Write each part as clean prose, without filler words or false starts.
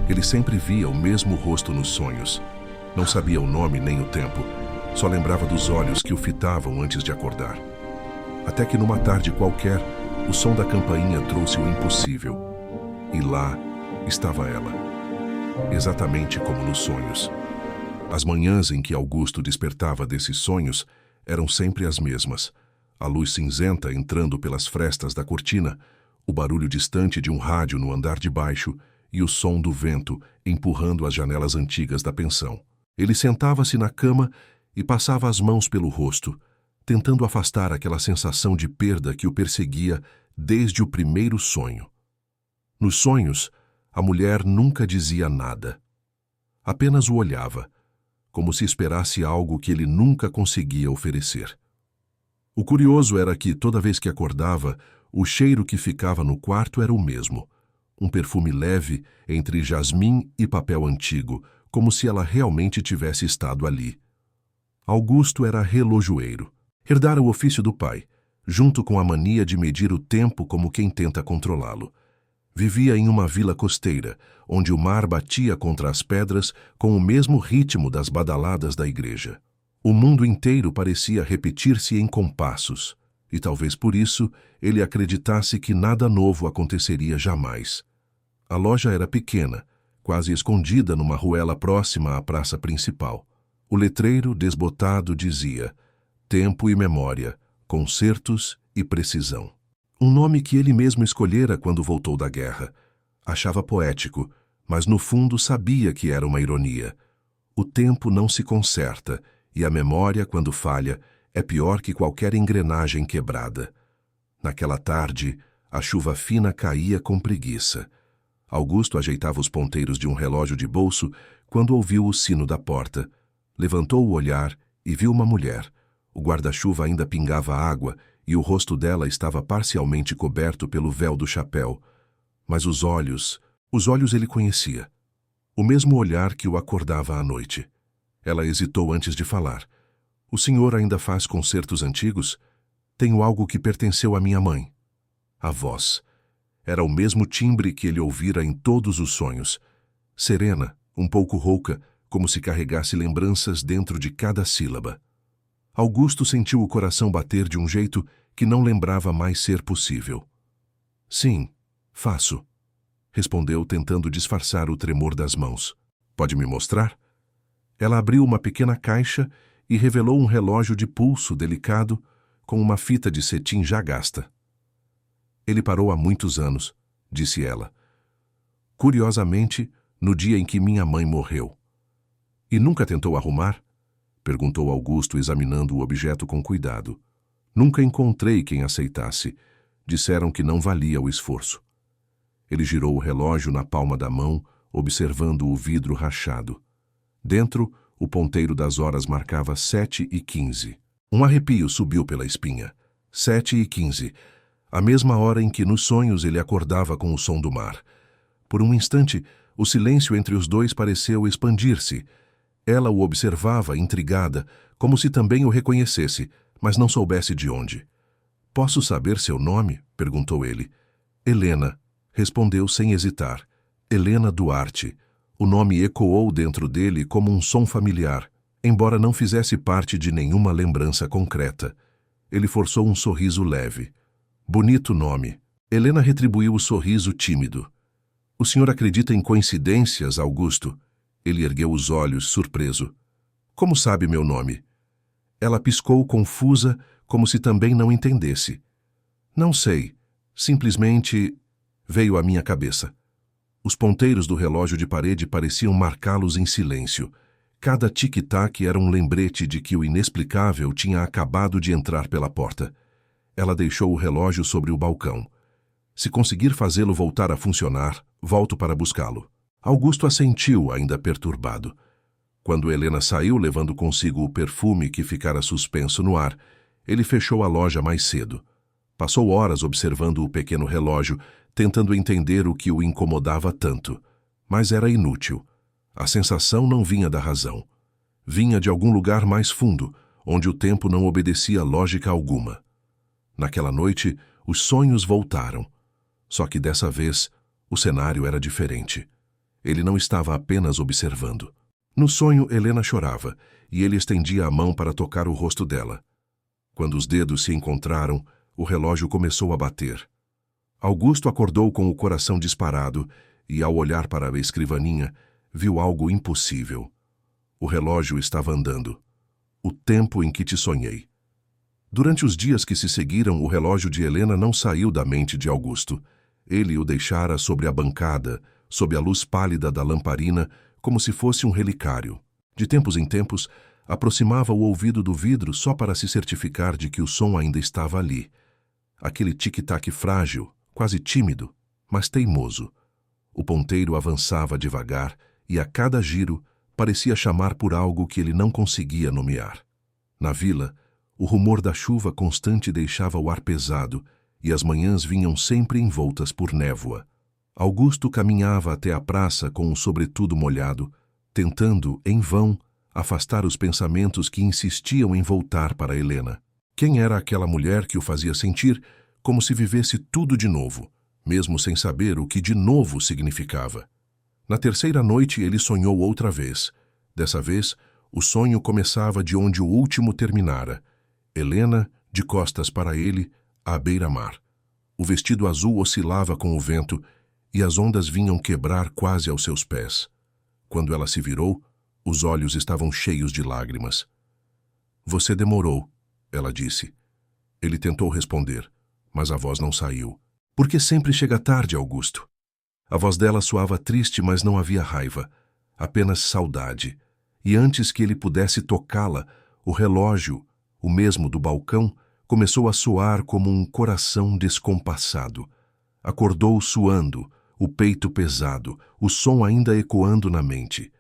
Ele sempre via o mesmo rosto nos sonhos. Não sabia o nome nem o tempo, só lembrava dos olhos que o fitavam antes de acordar. Até que numa tarde qualquer, o som da campainha trouxe o impossível. E lá estava ela, exatamente como nos sonhos. As manhãs em que Augusto despertava desses sonhos eram sempre as mesmas. A luz cinzenta entrando pelas frestas da cortina, o barulho distante de um rádio no andar de baixo e o som do vento empurrando as janelas antigas da pensão. Ele sentava-se na cama e passava as mãos pelo rosto, tentando afastar aquela sensação de perda que o perseguia desde o primeiro sonho. Nos sonhos, a mulher nunca dizia nada. Apenas o olhava, como se esperasse algo que ele nunca conseguia oferecer. O curioso era que, toda vez que acordava, o cheiro que ficava no quarto era o mesmo, um perfume leve entre jasmim e papel antigo, como se ela realmente tivesse estado ali. Augusto era relojoeiro. Herdara o ofício do pai, junto com a mania de medir o tempo como quem tenta controlá-lo. Vivia em uma vila costeira, onde o mar batia contra as pedras com o mesmo ritmo das badaladas da igreja. O mundo inteiro parecia repetir-se em compassos, e talvez por isso ele acreditasse que nada novo aconteceria jamais. A loja era pequena, quase escondida numa ruela próxima à praça principal. O letreiro, desbotado, dizia: Tempo e Memória, Concertos e Precisão. Um nome que ele mesmo escolhera quando voltou da guerra. Achava poético, mas no fundo sabia que era uma ironia. O tempo não se conserta, e a memória, quando falha, é pior que qualquer engrenagem quebrada. Naquela tarde, a chuva fina caía com preguiça. Augusto ajeitava os ponteiros de um relógio de bolso quando ouviu o sino da porta. Levantou o olhar e viu uma mulher. O guarda-chuva ainda pingava água e o rosto dela estava parcialmente coberto pelo véu do chapéu. Mas os olhos ele conhecia. O mesmo olhar que o acordava à noite. Ela hesitou antes de falar. O senhor ainda faz concertos antigos? Tenho algo que pertenceu à minha mãe. A voz. Era o mesmo timbre que ele ouvira em todos os sonhos. Serena, um pouco rouca, como se carregasse lembranças dentro de cada sílaba. Augusto sentiu o coração bater de um jeito que não lembrava mais ser possível. Sim, faço, respondeu tentando disfarçar o tremor das mãos. Pode me mostrar? Ela abriu uma pequena caixa e revelou um relógio de pulso delicado com uma fita de cetim já gasta. Ele parou há muitos anos, disse ela. Curiosamente, no dia em que minha mãe morreu. E nunca tentou arrumar? Perguntou Augusto, examinando o objeto com cuidado. Nunca encontrei quem aceitasse. Disseram que não valia o esforço. Ele girou o relógio na palma da mão, observando o vidro rachado. Dentro, o ponteiro das horas marcava 7h15. Um arrepio subiu pela espinha. 7h15. A mesma hora em que nos sonhos ele acordava com o som do mar. Por um instante, o silêncio entre os dois pareceu expandir-se. Ela o observava, intrigada, como se também o reconhecesse, mas não soubesse de onde. Posso saber seu nome? Perguntou ele. Helena, respondeu sem hesitar. Helena Duarte. O nome ecoou dentro dele como um som familiar, embora não fizesse parte de nenhuma lembrança concreta. Ele forçou um sorriso leve. Bonito nome. Helena retribuiu o sorriso tímido. O senhor acredita em coincidências, Augusto? Ele ergueu os olhos, surpreso. Como sabe meu nome? Ela piscou confusa, como se também não entendesse. Não sei. Simplesmente veio à minha cabeça. Os ponteiros do relógio de parede pareciam marcá-los em silêncio. Cada tic-tac era um lembrete de que o inexplicável tinha acabado de entrar pela porta. Ela deixou o relógio sobre o balcão. Se conseguir fazê-lo voltar a funcionar, volto para buscá-lo. Augusto assentiu, ainda perturbado. Quando Helena saiu levando consigo o perfume que ficara suspenso no ar, ele fechou a loja mais cedo. Passou horas observando o pequeno relógio, tentando entender o que o incomodava tanto. Mas era inútil. A sensação não vinha da razão. Vinha de algum lugar mais fundo, onde o tempo não obedecia lógica alguma. Naquela noite, os sonhos voltaram. Só que dessa vez, o cenário era diferente. Ele não estava apenas observando. No sonho, Helena chorava, e ele estendia a mão para tocar o rosto dela. Quando os dedos se encontraram, o relógio começou a bater. Augusto acordou com o coração disparado e, ao olhar para a escrivaninha, viu algo impossível. O relógio estava andando. O tempo em que te sonhei. Durante os dias que se seguiram, o relógio de Helena não saiu da mente de Augusto. Ele o deixara sobre a bancada, sob a luz pálida da lamparina, como se fosse um relicário. De tempos em tempos, aproximava o ouvido do vidro só para se certificar de que o som ainda estava ali. Aquele tic-tac frágil, quase tímido, mas teimoso. O ponteiro avançava devagar e, a cada giro, parecia chamar por algo que ele não conseguia nomear. Na vila, o rumor da chuva constante deixava o ar pesado e as manhãs vinham sempre envoltas por névoa. Augusto caminhava até a praça com um sobretudo molhado, tentando, em vão, afastar os pensamentos que insistiam em voltar para Helena. Quem era aquela mulher que o fazia sentir como se vivesse tudo de novo, mesmo sem saber o que de novo significava? Na terceira noite ele sonhou outra vez. Dessa vez, o sonho começava de onde o último terminara. Helena, de costas para ele, à beira-mar. O vestido azul oscilava com o vento e as ondas vinham quebrar quase aos seus pés. Quando ela se virou, os olhos estavam cheios de lágrimas. "Você demorou", ela disse. Ele tentou responder, mas a voz não saiu. "Por que sempre chega tarde, Augusto?" A voz dela soava triste, mas não havia raiva, apenas saudade. E antes que ele pudesse tocá-la, o relógio, o mesmo do balcão, começou a soar como um coração descompassado. Acordou suando, o peito pesado, o som ainda ecoando na mente.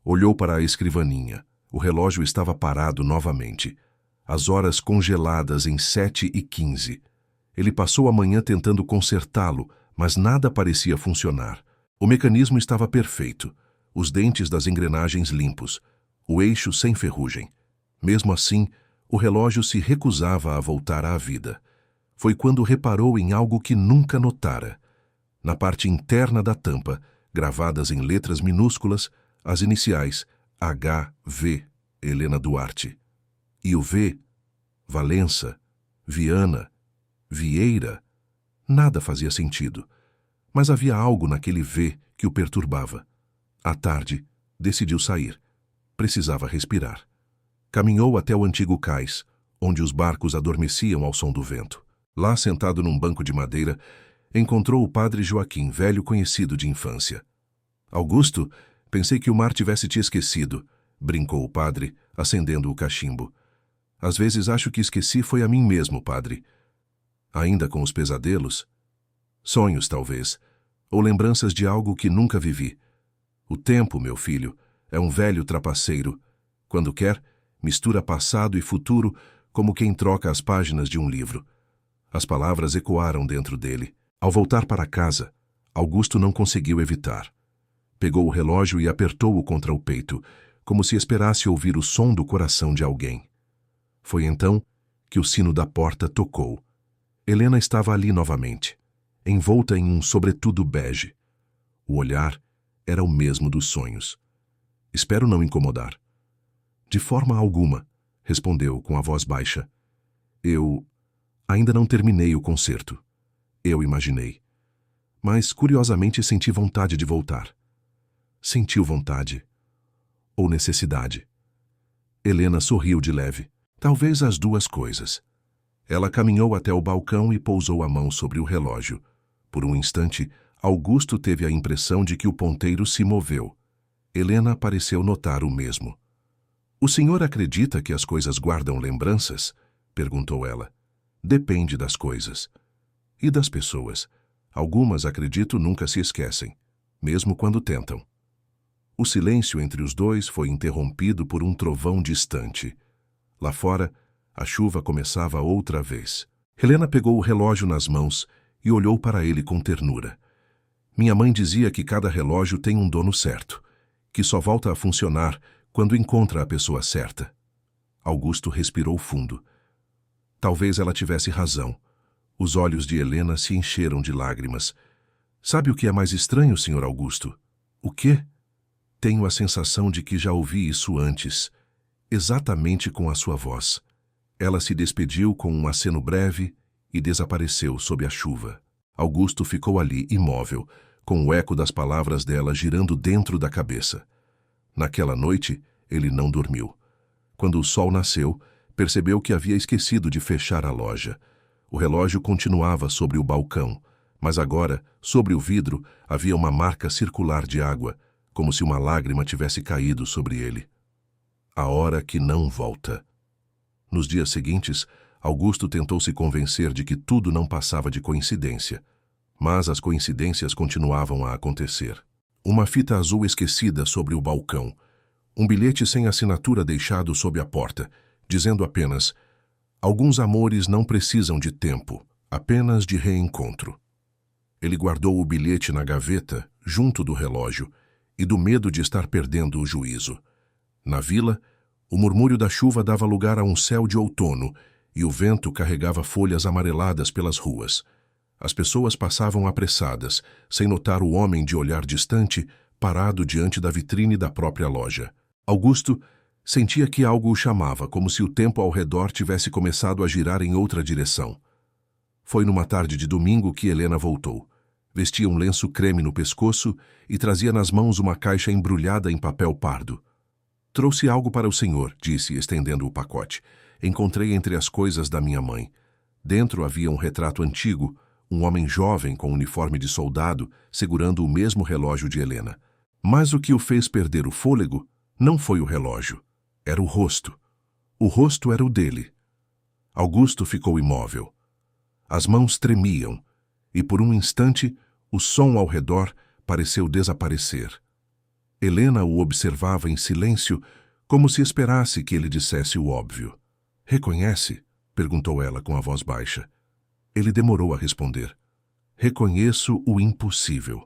Olhou para a escrivaninha. O relógio estava parado novamente. As horas congeladas em 7h15. Ele passou a manhã tentando consertá-lo, mas nada parecia funcionar. O mecanismo estava perfeito, os dentes das engrenagens limpos, o eixo sem ferrugem. Mesmo assim, o relógio se recusava a voltar à vida. Foi quando reparou em algo que nunca notara. Na parte interna da tampa, gravadas em letras minúsculas, as iniciais H.V. Helena Duarte. E o V, Valença, Viana, Vieira, nada fazia sentido. Mas havia algo naquele V que o perturbava. À tarde, decidiu sair. Precisava respirar. Caminhou até o antigo cais, onde os barcos adormeciam ao som do vento. Lá, sentado num banco de madeira, encontrou o padre Joaquim, velho conhecido de infância. "Augusto, pensei que o mar tivesse te esquecido", brincou o padre, acendendo o cachimbo. "Às vezes acho que esqueci foi a mim mesmo, padre." "Ainda com os pesadelos?" "Sonhos, talvez, ou lembranças de algo que nunca vivi. O tempo, meu filho, é um velho trapaceiro. Quando quer, mistura passado e futuro como quem troca as páginas de um livro." As palavras ecoaram dentro dele. Ao voltar para casa, Augusto não conseguiu evitar. Pegou o relógio e apertou-o contra o peito, como se esperasse ouvir o som do coração de alguém. Foi então que o sino da porta tocou. Helena estava ali novamente, envolta em um sobretudo bege. O olhar era o mesmo dos sonhos. "Espero não incomodar." "De forma alguma", respondeu com a voz baixa. "Eu ainda não terminei o concerto." Eu imaginei. Mas, curiosamente, senti vontade de voltar. Sentiu vontade. Ou necessidade. Helena sorriu de leve. Talvez as duas coisas. Ela caminhou até o balcão e pousou a mão sobre o relógio. Por um instante, Augusto teve a impressão de que o ponteiro se moveu. Helena pareceu notar o mesmo. "O senhor acredita que as coisas guardam lembranças?" perguntou ela. "Depende das coisas. E das pessoas. Algumas, acredito, nunca se esquecem, mesmo quando tentam." O silêncio entre os dois foi interrompido por um trovão distante. Lá fora, a chuva começava outra vez. Helena pegou o relógio nas mãos e olhou para ele com ternura. "Minha mãe dizia que cada relógio tem um dono certo, que só volta a funcionar quando encontra a pessoa certa." Augusto respirou fundo. Talvez ela tivesse razão. Os olhos de Helena se encheram de lágrimas. "Sabe o que é mais estranho, Sr. Augusto? O quê? Tenho a sensação de que já ouvi isso antes, exatamente com a sua voz. Ela se despediu com um aceno breve e desapareceu sob a chuva. Augusto ficou ali, imóvel, com o eco das palavras dela girando dentro da cabeça. Naquela noite, ele não dormiu. Quando o sol nasceu, percebeu que havia esquecido de fechar a loja. O relógio continuava sobre o balcão, mas agora, sobre o vidro, havia uma marca circular de água, como se uma lágrima tivesse caído sobre ele. A hora que não volta. Nos dias seguintes, Augusto tentou se convencer de que tudo não passava de coincidência, mas as coincidências continuavam a acontecer. Uma fita azul esquecida sobre o balcão, um bilhete sem assinatura deixado sob a porta, dizendo apenas: alguns amores não precisam de tempo, apenas de reencontro. Ele guardou o bilhete na gaveta, junto do relógio, e do medo de estar perdendo o juízo. Na vila, o murmúrio da chuva dava lugar a um céu de outono, e o vento carregava folhas amareladas pelas ruas. As pessoas passavam apressadas, sem notar o homem de olhar distante, parado diante da vitrine da própria loja. Augusto sentia que algo o chamava, como se o tempo ao redor tivesse começado a girar em outra direção. Foi numa tarde de domingo que Helena voltou. Vestia um lenço creme no pescoço e trazia nas mãos uma caixa embrulhada em papel pardo. Trouxe algo para o senhor, disse, estendendo o pacote. Encontrei entre as coisas da minha mãe. Dentro havia um retrato antigo, um homem jovem com uniforme de soldado, segurando o mesmo relógio de Helena. Mas o que o fez perder o fôlego não foi o relógio, era o rosto. O rosto era o dele. Augusto ficou imóvel. As mãos tremiam, e por um instante o som ao redor pareceu desaparecer. Helena o observava em silêncio, como se esperasse que ele dissesse o óbvio. "Reconhece?" perguntou ela com a voz baixa. Ele demorou a responder. "Reconheço o impossível."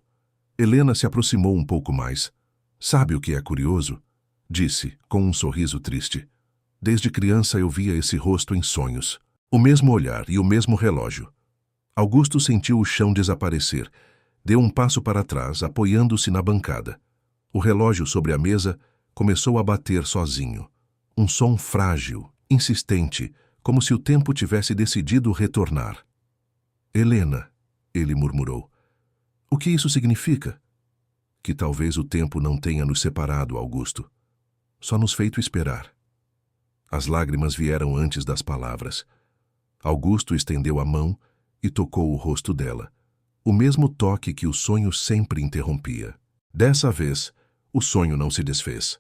Helena se aproximou um pouco mais. "Sabe o que é curioso?" disse, com um sorriso triste. "Desde criança eu via esse rosto em sonhos. O mesmo olhar e o mesmo relógio." Augusto sentiu o chão desaparecer. Deu um passo para trás, apoiando-se na bancada. O relógio sobre a mesa começou a bater sozinho. Um som frágil, insistente, como se o tempo tivesse decidido retornar. "Helena", ele murmurou. "O que isso significa?" "Que talvez o tempo não tenha nos separado, Augusto. Só nos feito esperar." As lágrimas vieram antes das palavras. Augusto estendeu a mão e tocou o rosto dela. O mesmo toque que o sonho sempre interrompia. Dessa vez, o sonho não se desfez.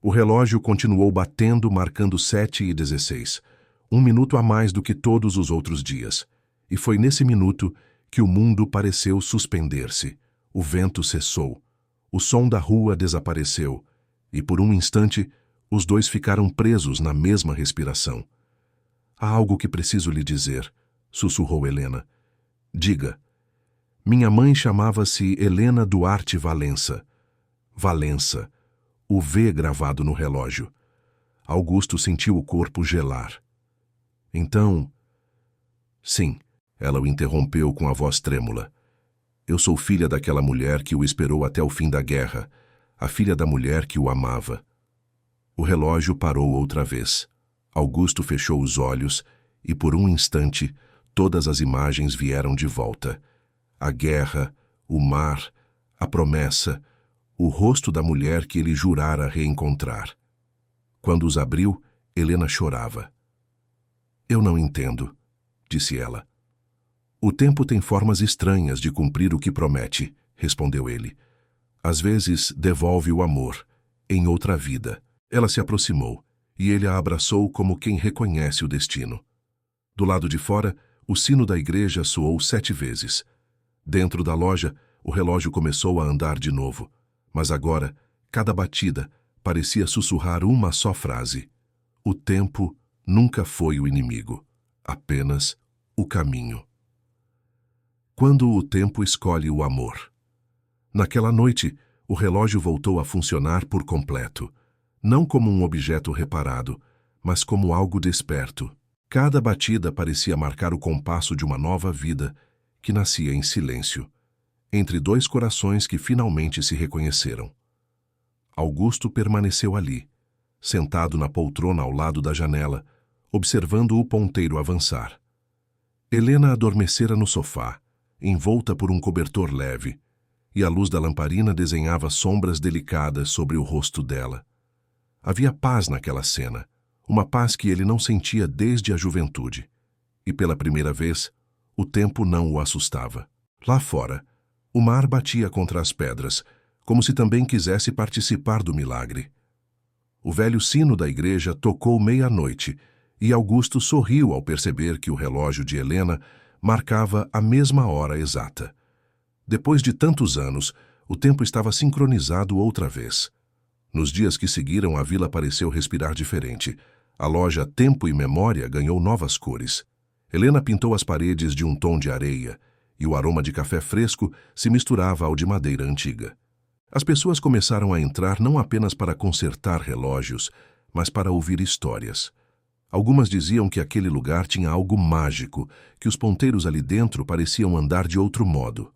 O relógio continuou batendo, marcando 7h16, 1 minuto a mais do que todos os outros dias. E foi nesse minuto que o mundo pareceu suspender-se. O vento cessou. O som da rua desapareceu. E por um instante, os dois ficaram presos na mesma respiração. "Há algo que preciso lhe dizer", sussurrou Helena. "Diga." "Minha mãe chamava-se Helena Duarte Valença." Valença. O V gravado no relógio. Augusto sentiu o corpo gelar. "Então..." "Sim." Ela o interrompeu com a voz trêmula. "Eu sou filha daquela mulher que o esperou até o fim da guerra, a filha da mulher que o amava." O relógio parou outra vez. Augusto fechou os olhos e, por um instante, todas as imagens vieram de volta. A guerra, o mar, a promessa, o rosto da mulher que ele jurara reencontrar. Quando os abriu, Helena chorava. "Eu não entendo", disse ela. "O tempo tem formas estranhas de cumprir o que promete", respondeu ele. "Às vezes devolve o amor, em outra vida." Ela se aproximou, e ele a abraçou como quem reconhece o destino. Do lado de fora, o sino da igreja soou 7 vezes. Dentro da loja, o relógio começou a andar de novo, mas agora, cada batida parecia sussurrar uma só frase. O tempo nunca foi o inimigo, apenas o caminho. Quando o tempo escolhe o amor. Naquela noite, o relógio voltou a funcionar por completo, não como um objeto reparado, mas como algo desperto. Cada batida parecia marcar o compasso de uma nova vida que nascia em silêncio. entre dois corações que finalmente se reconheceram. Augusto permaneceu ali, sentado na poltrona ao lado da janela, observando o ponteiro avançar. Helena adormecera no sofá, envolta por um cobertor leve, e a luz da lamparina desenhava sombras delicadas sobre o rosto dela. Havia paz naquela cena, uma paz que ele não sentia desde a juventude. E pela primeira vez, o tempo não o assustava. Lá fora, o mar batia contra as pedras, como se também quisesse participar do milagre. O velho sino da igreja tocou meia-noite, e Augusto sorriu ao perceber que o relógio de Helena marcava a mesma hora exata. Depois de tantos anos, o tempo estava sincronizado outra vez. Nos dias que seguiram, a vila pareceu respirar diferente. A loja Tempo e Memória ganhou novas cores. Helena pintou as paredes de um tom de areia, e o aroma de café fresco se misturava ao de madeira antiga. As pessoas começaram a entrar não apenas para consertar relógios, mas para ouvir histórias. Algumas diziam que aquele lugar tinha algo mágico, que os ponteiros ali dentro pareciam andar de outro modo.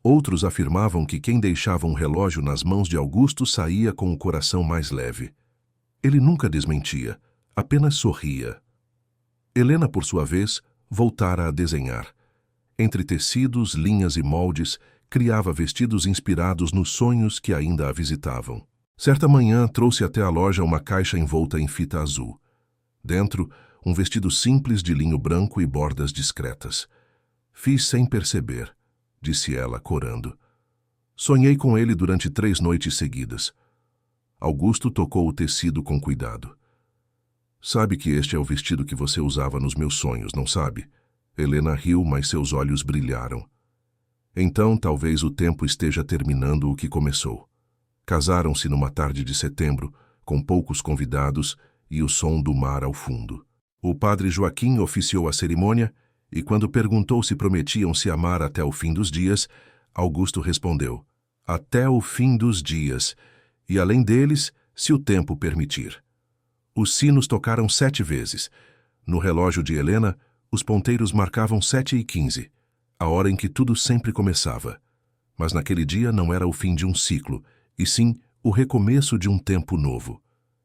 Outros afirmavam que quem deixava um relógio nas mãos de Augusto saía com o coração mais leve. Ele nunca desmentia, apenas sorria. Helena, por sua vez, voltara a desenhar. Entre tecidos, linhas e moldes, criava vestidos inspirados nos sonhos que ainda a visitavam. Certa manhã, trouxe até a loja uma caixa envolta em fita azul. Dentro, um vestido simples de linho branco e bordas discretas. Fiz sem perceber, disse ela, corando. Sonhei com ele durante 3 noites seguidas. Augusto tocou o tecido com cuidado. Sabe que este é o vestido que você usava nos meus sonhos, não sabe? Helena riu, mas seus olhos brilharam. Então, talvez o tempo esteja terminando o que começou. Casaram-se numa tarde de setembro, com poucos convidados e o som do mar ao fundo. O padre Joaquim oficiou a cerimônia e, quando perguntou se prometiam se amar até o fim dos dias, Augusto respondeu: até o fim dos dias, e além deles, se o tempo permitir. Os sinos tocaram 7 vezes. No relógio de Helena, os ponteiros marcavam 7h15, a hora em que tudo sempre começava. Mas naquele dia não era o fim de um ciclo, e sim o recomeço de um tempo novo.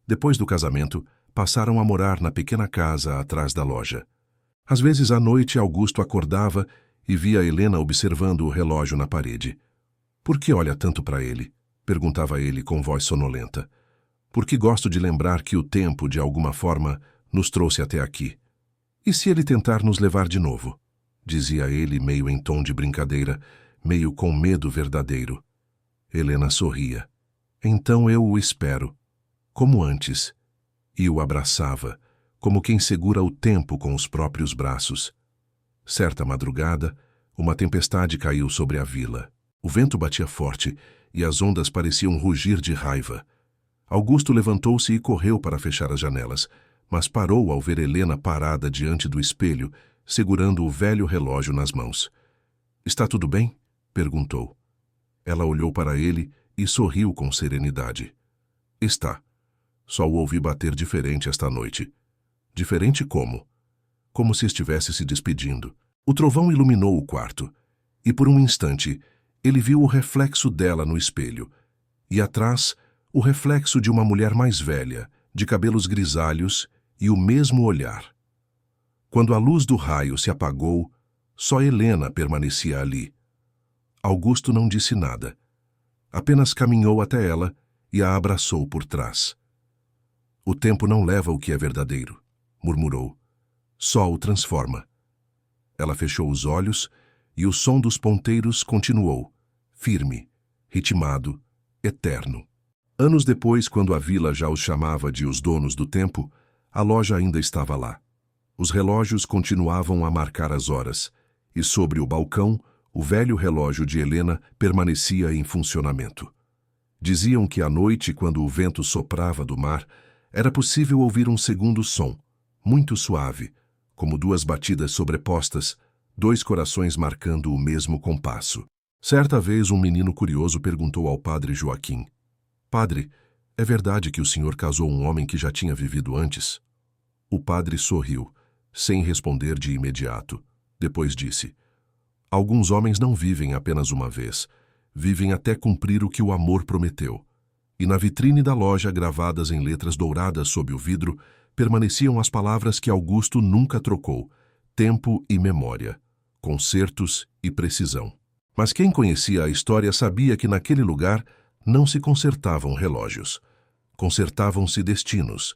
Depois do casamento, passaram a morar na pequena casa atrás da loja. Às vezes à noite, Augusto acordava e via Helena observando o relógio na parede. Por que olha tanto para ele? Perguntava ele com voz sonolenta. Porque gosto de lembrar que o tempo, de alguma forma, nos trouxe até aqui. E se ele tentar nos levar de novo? Dizia ele, meio em tom de brincadeira, meio com medo verdadeiro. Helena sorria. Então eu o espero, como antes, e o abraçava, como quem segura o tempo com os próprios braços. Certa madrugada, uma tempestade caiu sobre a vila. O vento batia forte e as ondas pareciam rugir de raiva. Augusto levantou-se e correu para fechar as janelas, mas parou ao ver Helena parada diante do espelho, segurando o velho relógio nas mãos. Está tudo bem? Perguntou. Ela olhou para ele e sorriu com serenidade. Está. Só o ouvi bater diferente esta noite. Diferente como? Como se estivesse se despedindo. O trovão iluminou o quarto, e por um instante ele viu o reflexo dela no espelho, e atrás o reflexo de uma mulher mais velha, de cabelos grisalhos e o mesmo olhar. Quando a luz do raio se apagou, só Helena permanecia ali. Augusto não disse nada. Apenas caminhou até ela e a abraçou por trás. O tempo não leva o que é verdadeiro, murmurou. Só o transforma. Ela fechou os olhos e o som dos ponteiros continuou, firme, ritmado, eterno. Anos depois, quando a vila já os chamava de os donos do tempo, a loja ainda estava lá. Os relógios continuavam a marcar as horas, e sobre o balcão, o velho relógio de Helena permanecia em funcionamento. Diziam que à noite, quando o vento soprava do mar, era possível ouvir um segundo som, muito suave, como 2 batidas sobrepostas, 2 corações marcando o mesmo compasso. Certa vez, um menino curioso perguntou ao padre Joaquim: Padre, é verdade que o senhor casou um homem que já tinha vivido antes? O padre sorriu, sem responder de imediato. Depois disse: Alguns homens não vivem apenas uma vez, vivem até cumprir o que o amor prometeu. E na vitrine da loja, gravadas em letras douradas sob o vidro, permaneciam as palavras que Augusto nunca trocou: tempo e memória, concertos e precisão. Mas quem conhecia a história sabia que naquele lugar não se consertavam relógios. Consertavam-se destinos,